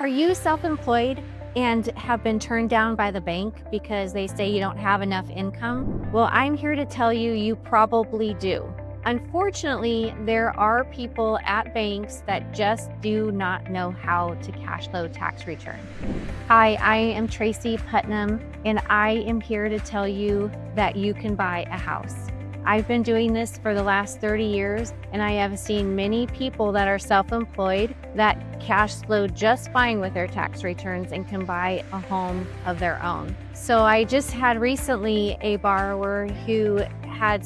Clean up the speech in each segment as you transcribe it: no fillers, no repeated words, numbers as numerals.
Are you self-employed and have been turned down by the bank because they say you don't have enough income? Well, I'm here to tell you, you probably do. Unfortunately, there are people at banks that just do not know how to cash flow tax return. Hi, I am Traci Putnam, and I am here to tell you that you can buy a house. I've been doing this for the last 30 years, and I have seen many people that are self-employed that cash flow just fine with their tax returns and can buy a home of their own. So I just had recently a borrower who had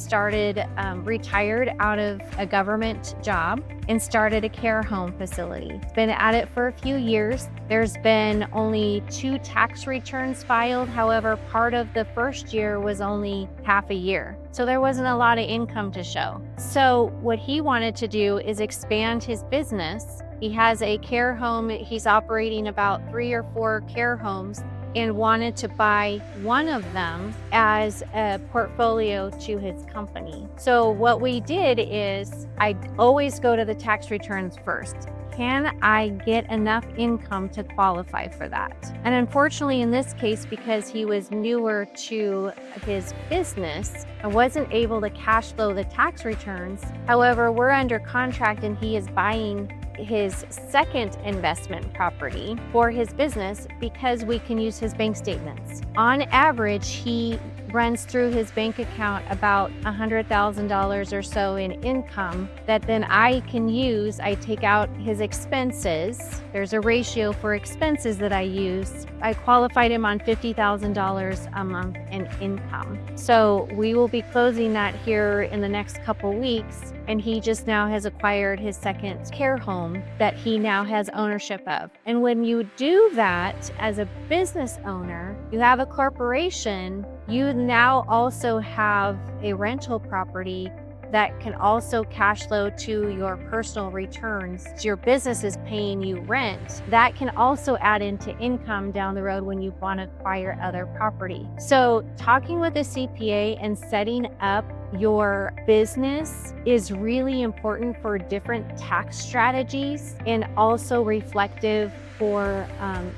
retired out of a government job and started a care home facility. Been at it for a few years. There's been only 2 tax returns filed. However, part of the first year was only half a year. So there wasn't a lot of income to show. So what he wanted to do is expand his business. He has a care home. He's operating about 3 or 4 care homes and wanted to buy one of them as a portfolio to his company. So what we did is I always go to the tax returns first. Can I get enough income to qualify for that? And unfortunately, in this case, because he was newer to his business, I wasn't able to cash flow the tax returns. However, we're under contract and he is buying his second investment property for his business because we can use his bank statements. On average, he runs through his bank account about $100,000 or so in income that then I can use. I take out his expenses. There's a ratio for expenses that I use. I qualified him on $50,000 a month in income. So we will be closing that here in the next couple weeks. And he just now has acquired his second care home that he now has ownership of. And when you do that as a business owner, you have a corporation, you now also have a rental property that can also cash flow to your personal returns. So your business is paying you rent. That can also add into income down the road when you want to acquire other property. So talking with a CPA and setting up your business is really important for different tax strategies and also reflective for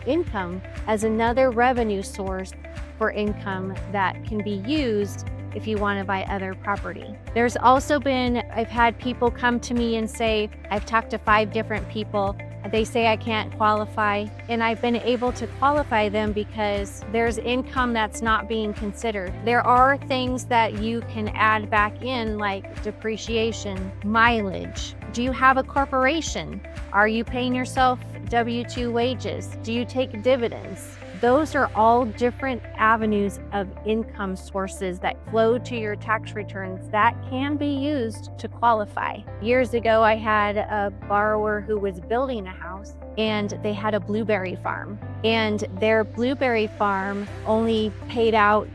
income as another revenue source for income that can be used if you want to buy other property. There's also been, I've had people come to me and say, I've talked to 5 different people. They say I can't qualify, and I've been able to qualify them because there's income that's not being considered. There are things that you can add back in, like depreciation, mileage. Do you have a corporation? Are you paying yourself W-2 wages? Do you take dividends? Those are all different avenues of income sources that flow to your tax returns that can be used to qualify. Years ago, I had a borrower who was building a house and they had a blueberry farm. And their blueberry farm only paid out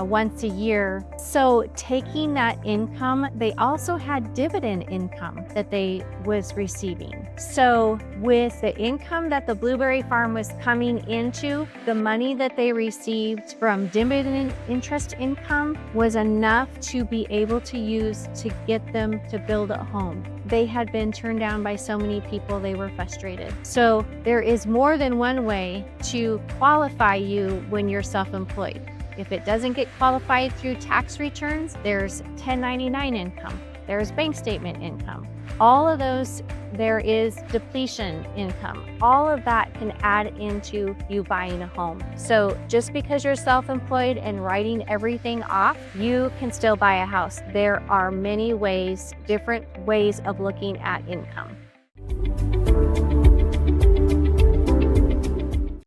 once a year. So taking that income, they also had dividend income that they was receiving. So with the income that the blueberry farm was coming into, the money that they received from dividend interest income was enough to be able to use to get them to build a home. They had been turned down by so many people, they were frustrated. So there is more than one way to qualify you when you're self-employed. If it doesn't get qualified through tax returns, there's 1099 income, there's bank statement income. All of those, there is depletion income. All of that can add into you buying a home. So just because you're self-employed and writing everything off, you can still buy a house. There are many ways, different ways of looking at income.